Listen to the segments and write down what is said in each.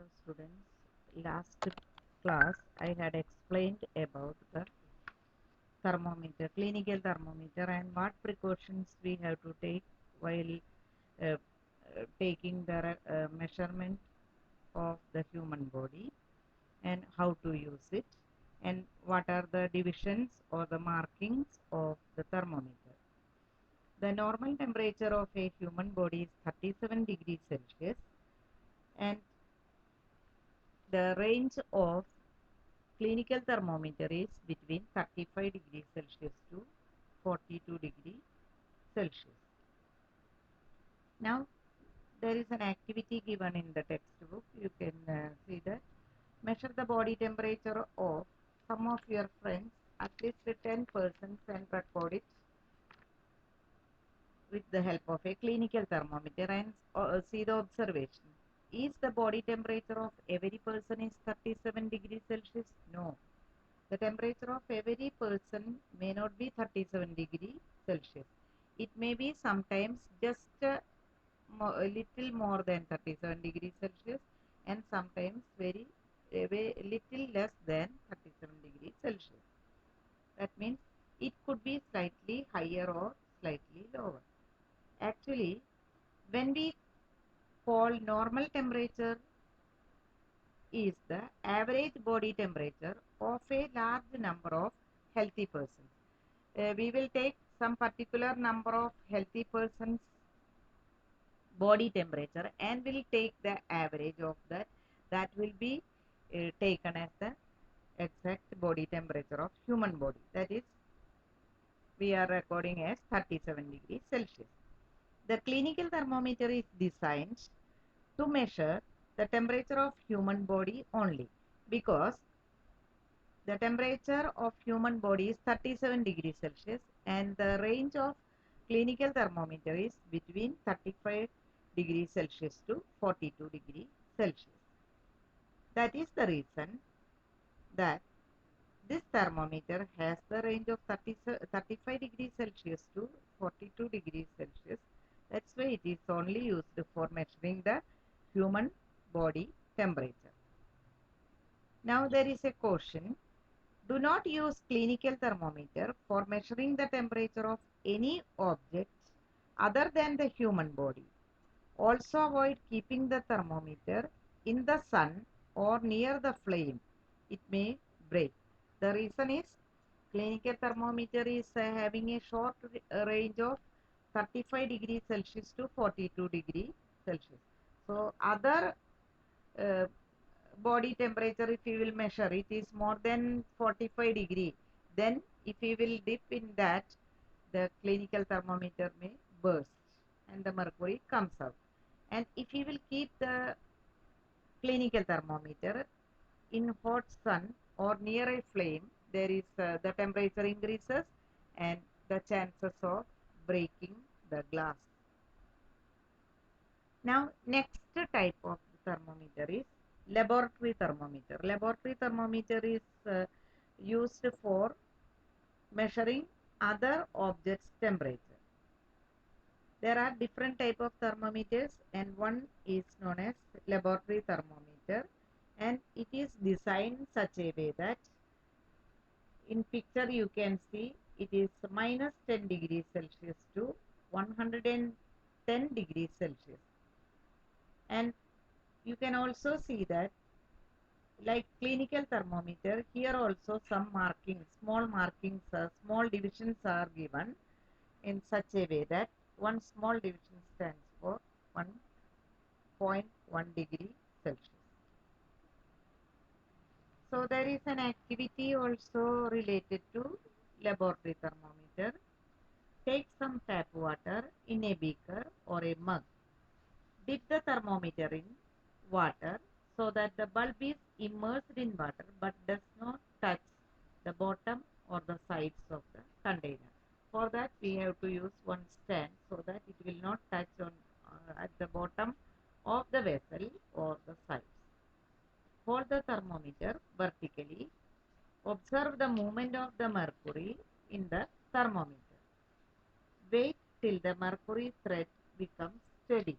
Hello students, last class I had explained about the thermometer, clinical thermometer, and what precautions we have to take while taking the measurement of the human body and how to use it and what are the divisions or the markings of the thermometer. The normal temperature of a human body is 37 degrees Celsius and the range of clinical thermometer is between 35 degrees Celsius to 42 degrees Celsius. Now, there is an activity given in the textbook. You can see that. Measure the body temperature of some of your friends, at least 10 persons, and record it with the help of a clinical thermometer and see the observation. Is the body temperature of every person is 37 degrees Celsius? No. The temperature of every person may not be 37 degrees Celsius. It may be sometimes just a little more than 37 degrees Celsius and sometimes very little less than 37 degrees Celsius. That means it could be slightly higher or slightly lower. Actually, when we call normal temperature is the average body temperature of a large number of healthy persons. We will take some particular number of healthy persons body temperature and will take the average of that. That will be taken as the exact body temperature of human body. That is, we are recording as 37 degrees Celsius. The clinical thermometer is designed to measure the temperature of human body only, because the temperature of human body is 37 degrees Celsius and the range of clinical thermometer is between 35 degrees Celsius to 42 degrees Celsius. That is the reason that this thermometer has the range of 35 degrees Celsius to 42 degrees Celsius. That's why it is only used for measuring the human body temperature. Now there is a caution. Do not use clinical thermometer for measuring the temperature of any object other than the human body. Also avoid keeping the thermometer in the sun or near the flame. It may break. The reason is clinical thermometer is having a short range of 35 degrees Celsius to 42 degrees Celsius. So other uh, body temperature, if we will measure, it is more than 45 degree, then if we will dip in that, the clinical thermometer may burst and the mercury comes out. And if we will keep the clinical thermometer in hot sun or near a flame, there is the temperature increases and the chances of breaking the glass. Now next type of thermometer is laboratory thermometer. Laboratory thermometer is used for measuring other objects temperature. There are different type of thermometers and one is known as laboratory thermometer, and it is designed such a way that in picture you can see it is minus 10 degrees Celsius to 110 degrees Celsius. And you can also see that like clinical thermometer, here also some markings, small divisions are given in such a way that one small division stands for 1.1 degree Celsius. So there is an activity also related to laboratory thermometer. Take some tap water in a beaker or a mug. Dip the thermometer in water so that the bulb is immersed in water but does not touch the bottom or the sides of the container. For that we have to use one stand so that it will not touch on at the bottom of the vessel or the sides. Hold the thermometer vertically. Observe the movement of the mercury in the thermometer. Wait till the mercury thread becomes steady.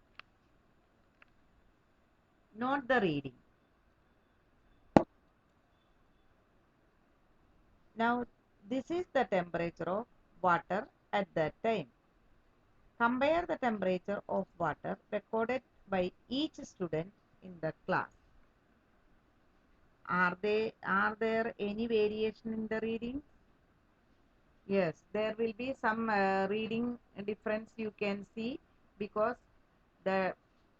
Note the reading. Now, this is the temperature of water at that time. Compare the temperature of water recorded by each student in the class. Are there any variation in the reading? Yes, there will be some reading difference you can see, because the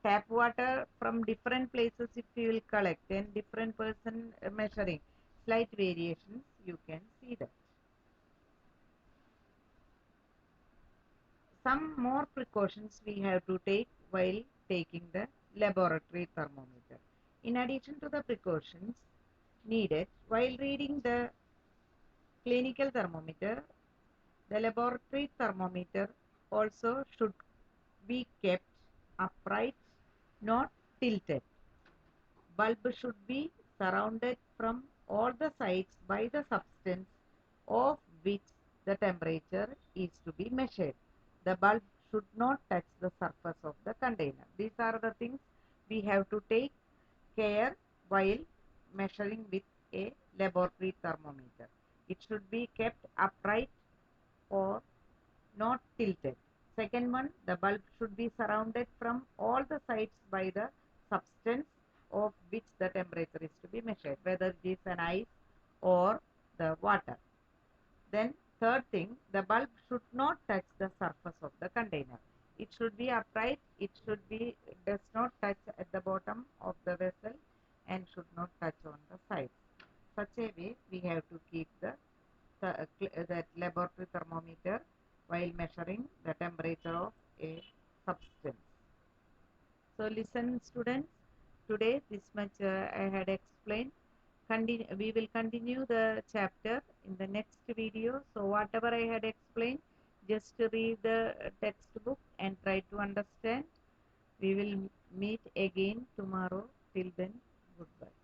tap water from different places if you will collect, then different person measuring, slight variations you can see that. Some more precautions we have to take while taking the laboratory thermometer. In addition to the precautions needed while reading the clinical thermometer, the laboratory thermometer also should be kept upright, not tilted. Bulb should be surrounded from all the sides by the substance of which the temperature is to be measured. The bulb should not touch the surface of the container. These are the things we have to take care while measuring with a laboratory thermometer. It should be kept upright or not tilted. Second one, the bulb should be surrounded from all the sides by the substance of which the temperature is to be measured, whether it is an ice or the water. Then third thing, the bulb should not touch the surface of the container. It should be upright, does not touch at the bottom of the vessel and should not touch on the sides. Such a way we have to keep that laboratory thermometer while measuring the temperature of a substance. So listen students, today this much I had explained. We will continue the chapter in the next video. So whatever I had explained, just read the textbook and try to understand. We will meet again tomorrow. Till then, goodbye.